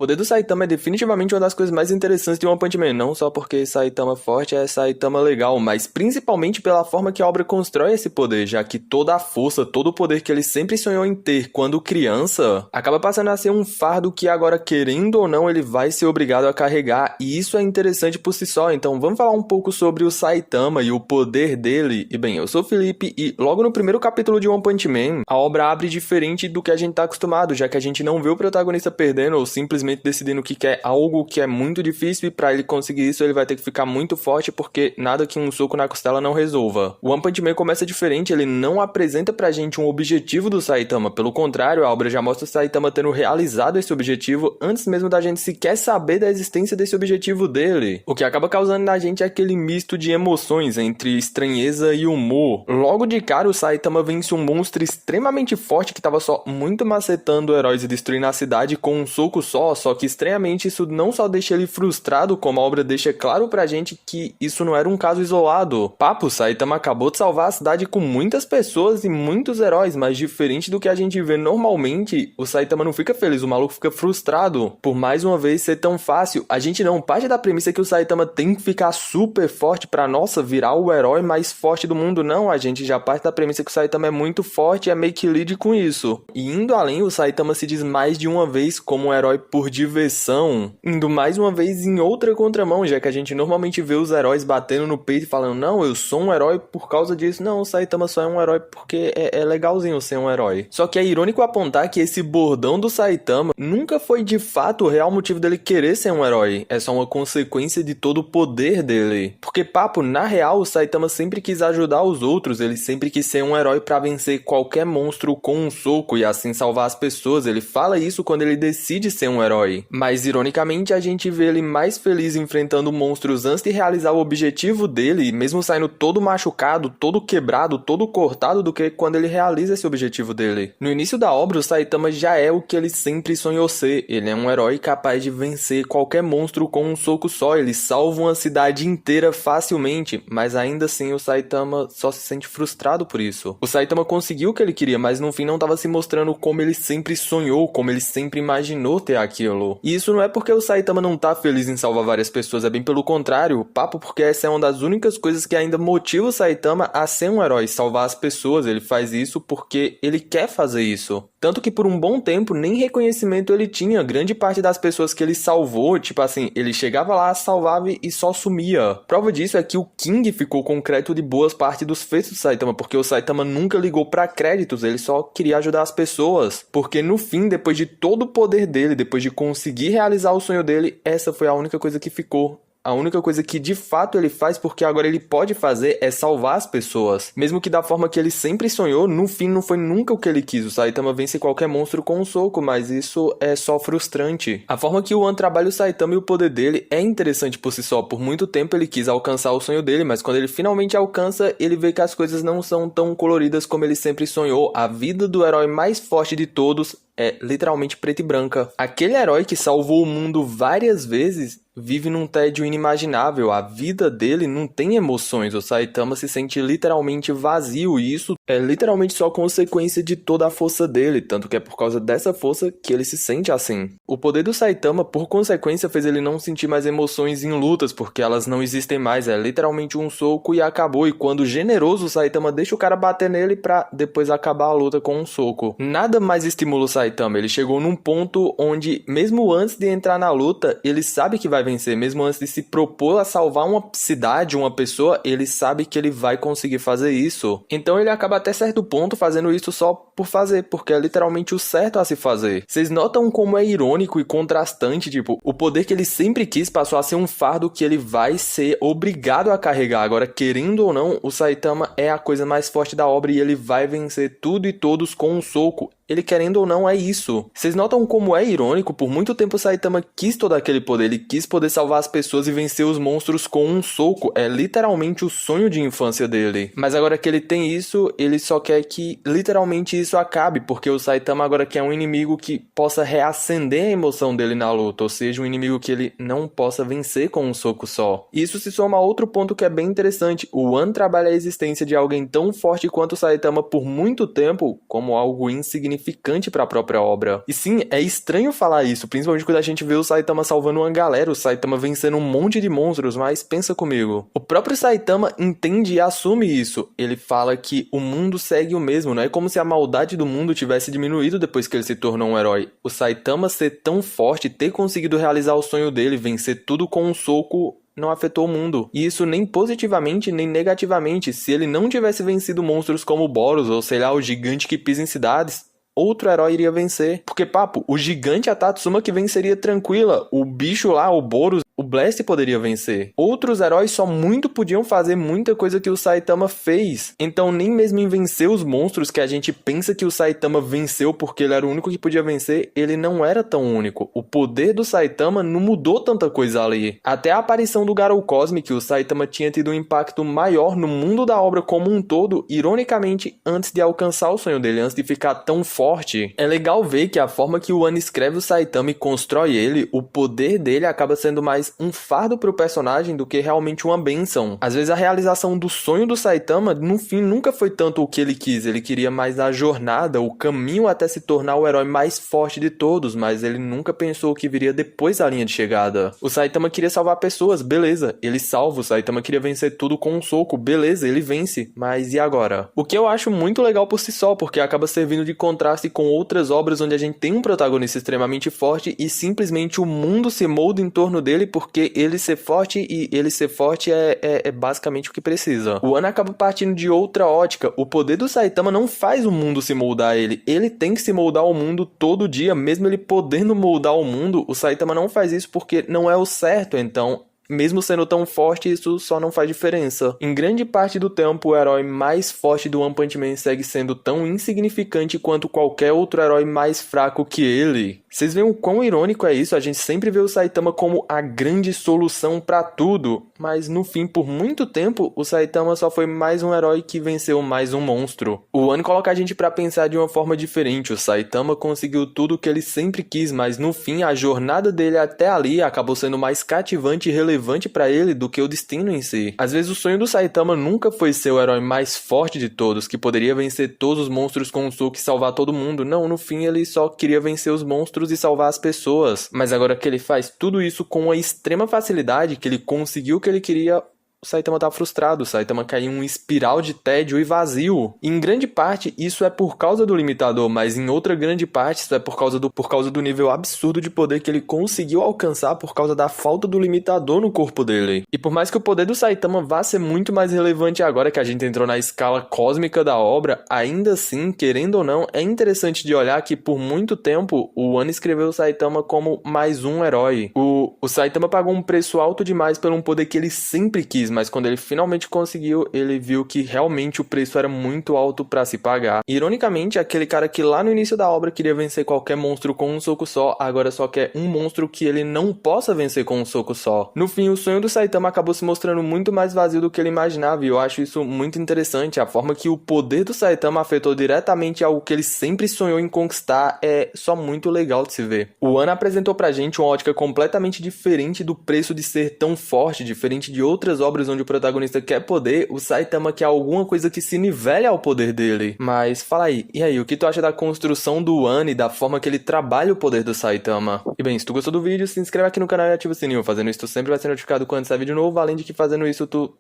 poder do Saitama é definitivamente uma das coisas mais interessantes de One Punch Man, não só porque Saitama forte é Saitama legal, mas principalmente pela forma que a obra constrói esse poder, já que toda a força, todo o poder que ele sempre sonhou em ter quando criança, acaba passando a ser um fardo que agora, querendo ou não, ele vai ser obrigado a carregar, e isso é interessante por si só. Então vamos falar um pouco sobre o Saitama e o poder dele. E bem, eu sou o Felipe, e logo no primeiro capítulo de One Punch Man, a obra abre diferente do que a gente tá acostumado, já que a gente não vê o protagonista perdendo ou simplesmente decidindo que quer algo que é muito difícil, e pra ele conseguir isso ele vai ter que ficar muito forte, porque nada que um soco na costela não resolva. O One Punch Man começa diferente, ele não apresenta pra gente um objetivo do Saitama, pelo contrário, a obra já mostra o Saitama tendo realizado esse objetivo antes mesmo da gente sequer saber da existência desse objetivo dele, o que acaba causando na gente aquele misto de emoções entre estranheza e humor. Logo de cara o Saitama vence um monstro extremamente forte que tava só muito macetando heróis e destruindo a cidade com um soco só que estranhamente isso não só deixa ele frustrado, como a obra deixa claro pra gente que isso não era um caso isolado. Papo, Saitama acabou de salvar a cidade com muitas pessoas e muitos heróis, mas diferente do que a gente vê normalmente, o Saitama não fica feliz, o maluco fica frustrado por mais uma vez ser tão fácil. A gente não parte da premissa que o Saitama tem que ficar super forte pra, nossa, virar o herói mais forte do mundo, não, a gente já parte da premissa que o Saitama é muito forte e é meio que lide com isso. E indo além, o Saitama se diz mais de uma vez como um herói por diversão, indo mais uma vez em outra contramão, já que a gente normalmente vê os heróis batendo no peito e falando, não, eu sou um herói por causa disso. Não, o Saitama só é um herói porque é legalzinho ser um herói. Só que é irônico apontar que esse bordão do Saitama nunca foi de fato o real motivo dele querer ser um herói, é só uma consequência de todo o poder dele. Porque papo, na real, o Saitama sempre quis ajudar os outros, ele sempre quis ser um herói pra vencer qualquer monstro com um soco e assim salvar as pessoas. Ele fala isso quando ele decide ser um herói. Mas ironicamente a gente vê ele mais feliz enfrentando monstros antes de realizar o objetivo dele, mesmo saindo todo machucado, todo quebrado, todo cortado, do que quando ele realiza esse objetivo dele. No início da obra, o Saitama já é o que ele sempre sonhou ser. Ele é um herói capaz de vencer qualquer monstro com um soco só. Ele salva uma cidade inteira facilmente, mas ainda assim o Saitama só se sente frustrado por isso. O Saitama conseguiu o que ele queria, mas no fim não estava se mostrando como ele sempre sonhou, como ele sempre imaginou ter aquilo. E isso não é porque o Saitama não tá feliz em salvar várias pessoas, é bem pelo contrário. Papo, porque essa é uma das únicas coisas que ainda motiva o Saitama a ser um herói, salvar as pessoas. Ele faz isso porque ele quer fazer isso. Tanto que por um bom tempo nem reconhecimento ele tinha. Grande parte das pessoas que ele salvou, tipo assim, ele chegava lá, salvava e só sumia. Prova disso é que o King ficou com crédito de boas partes dos feitos do Saitama, porque o Saitama nunca ligou pra créditos, ele só queria ajudar as pessoas. Porque no fim, depois de todo o poder dele, depois de conseguir realizar o sonho dele, essa foi a única coisa que ficou. A única coisa que de fato ele faz, porque agora ele pode fazer, é salvar as pessoas. Mesmo que da forma que ele sempre sonhou, no fim não foi nunca o que ele quis. O Saitama vence qualquer monstro com um soco, mas isso é só frustrante. A forma que o One trabalha o Saitama e o poder dele é interessante por si só. Por muito tempo ele quis alcançar o sonho dele, mas quando ele finalmente alcança, ele vê que as coisas não são tão coloridas como ele sempre sonhou. A vida do herói mais forte de todos é literalmente preta e branca. Aquele herói que salvou o mundo várias vezes vive num tédio inimaginável. A vida dele não tem emoções. O Saitama se sente literalmente vazio, e isso é literalmente só consequência de toda a força dele, tanto que é por causa dessa força que ele se sente assim. O poder do Saitama, por consequência, fez ele não sentir mais emoções em lutas, porque elas não existem mais. É literalmente um soco e acabou. E quando generoso, o Saitama deixa o cara bater nele pra depois acabar a luta com um soco. Nada mais estimula o Saitama. Ele chegou num ponto onde, mesmo antes de entrar na luta, ele sabe que vai vencer. Mesmo antes de se propor a salvar uma cidade, uma pessoa, ele sabe que ele vai conseguir fazer isso. Então ele acaba até certo ponto fazendo isso só por fazer, porque é literalmente o certo a se fazer. Vocês notam como é irônico e contrastante, tipo, o poder que ele sempre quis passou a ser um fardo que ele vai ser obrigado a carregar. Agora, querendo ou não, o Saitama é a coisa mais forte da obra e ele vai vencer tudo e todos com um soco. Ele, querendo ou não, é isso. Vocês notam como é irônico? Por muito tempo o Saitama quis todo aquele poder. Ele quis poder salvar as pessoas e vencer os monstros com um soco. É literalmente o sonho de infância dele. Mas agora que ele tem isso, ele só quer que literalmente isso acabe. Porque o Saitama agora quer um inimigo que possa reacender a emoção dele na luta. Ou seja, um inimigo que ele não possa vencer com um soco só. E isso se soma a outro ponto que é bem interessante. O One trabalha a existência de alguém tão forte quanto o Saitama por muito tempo como algo insignificante. insignificante pra própria obra. E sim, é estranho falar isso, principalmente quando a gente vê o Saitama salvando uma galera, o Saitama vencendo um monte de monstros, mas pensa comigo. O próprio Saitama entende e assume isso. Ele fala que o mundo segue o mesmo, não é como se a maldade do mundo tivesse diminuído depois que ele se tornou um herói. O Saitama ser tão forte, ter conseguido realizar o sonho dele, vencer tudo com um soco, não afetou o mundo. E isso nem positivamente nem negativamente. Se ele não tivesse vencido monstros como o Boros, ou sei lá, o gigante que pisa em cidades, outro herói iria vencer. Porque, papo, o gigante a Tatsuma que venceria tranquila. O bicho lá, o Boros, o Blast poderia vencer. Outros heróis só muito podiam fazer muita coisa que o Saitama fez. Então nem mesmo em vencer os monstros que a gente pensa que o Saitama venceu porque ele era o único que podia vencer, ele não era tão único. O poder do Saitama não mudou tanta coisa ali. Até a aparição do Garou Cosmic, o Saitama tinha tido um impacto maior no mundo da obra como um todo, ironicamente, antes de alcançar o sonho dele, antes de ficar tão forte. É legal ver que a forma que o Wano escreve o Saitama e constrói ele, o poder dele acaba sendo mais um fardo pro personagem do que realmente uma bênção. Às vezes a realização do sonho do Saitama, no fim, nunca foi tanto o que ele quis. Ele queria mais a jornada, o caminho até se tornar o herói mais forte de todos, mas ele nunca pensou o que viria depois da linha de chegada. O Saitama queria salvar pessoas, beleza, ele salva. O Saitama queria vencer tudo com um soco, beleza, ele vence. Mas e agora? O que eu acho muito legal por si só, porque acaba servindo de contraste com outras obras onde a gente tem um protagonista extremamente forte e simplesmente o mundo se molda em torno dele porque ele ser forte, e ele ser forte é basicamente o que precisa. O Wano acaba partindo de outra ótica. O poder do Saitama não faz o mundo se moldar a ele. Ele tem que se moldar ao mundo todo dia. Mesmo ele podendo moldar o mundo, o Saitama não faz isso porque não é o certo. Então, mesmo sendo tão forte, isso só não faz diferença. Em grande parte do tempo, o herói mais forte do One Punch Man segue sendo tão insignificante quanto qualquer outro herói mais fraco que ele. Vocês veem o quão irônico é isso? A gente sempre vê o Saitama como a grande solução pra tudo, mas no fim, por muito tempo, o Saitama só foi mais um herói que venceu mais um monstro. O Wano coloca a gente pra pensar de uma forma diferente. O Saitama conseguiu tudo o que ele sempre quis, mas no fim, a jornada dele até ali acabou sendo mais cativante e relevante pra ele do que o destino em si. Às vezes o sonho do Saitama nunca foi ser o herói mais forte de todos, que poderia vencer todos os monstros com um soco e salvar todo mundo. Não, no fim ele só queria vencer os monstros e salvar as pessoas. Mas agora que ele faz tudo isso com uma extrema facilidade, que ele conseguiu o que ele queria, o Saitama tá frustrado. O Saitama cai em um espiral de tédio e vazio. E em grande parte, isso é por causa do limitador, mas em outra grande parte, isso é por causa do nível absurdo de poder que ele conseguiu alcançar por causa da falta do limitador no corpo dele. E por mais que o poder do Saitama vá ser muito mais relevante agora que a gente entrou na escala cósmica da obra, ainda assim, querendo ou não, é interessante de olhar que por muito tempo o Wano escreveu o Saitama como mais um herói. O Saitama pagou um preço alto demais por um poder que ele sempre quis, mas quando ele finalmente conseguiu, ele viu que realmente o preço era muito alto pra se pagar. Ironicamente, aquele cara que lá no início da obra queria vencer qualquer monstro com um soco só, agora só quer um monstro que ele não possa vencer com um soco só. No fim, o sonho do Saitama acabou se mostrando muito mais vazio do que ele imaginava, e eu acho isso muito interessante. A forma que o poder do Saitama afetou diretamente algo que ele sempre sonhou em conquistar é só muito legal de se ver. O Wano apresentou pra gente uma ótica completamente diferente do preço de ser tão forte, diferente de outras obras onde o protagonista quer poder, o Saitama quer alguma coisa que se nivele ao poder dele. Mas fala aí, e aí, o que tu acha da construção do Wano e da forma que ele trabalha o poder do Saitama? E bem, se tu gostou do vídeo, se inscreve aqui no canal e ativa o sininho. Fazendo isso, tu sempre vai ser notificado quando sair vídeo novo, além de que fazendo isso, tu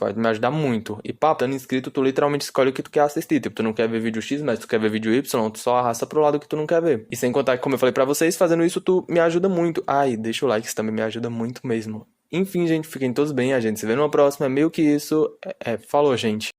vai me ajudar muito. E papo, estando inscrito, tu literalmente escolhe o que tu quer assistir. Tipo, tu não quer ver vídeo X, mas tu quer ver vídeo Y, tu só arrasta pro lado que tu não quer ver. E sem contar que, como eu falei pra vocês, fazendo isso, tu me ajuda muito. Ai, deixa o like, isso também me ajuda muito mesmo. Enfim, gente, fiquem todos bem, a gente se vê numa próxima. É meio que isso. Falou, gente.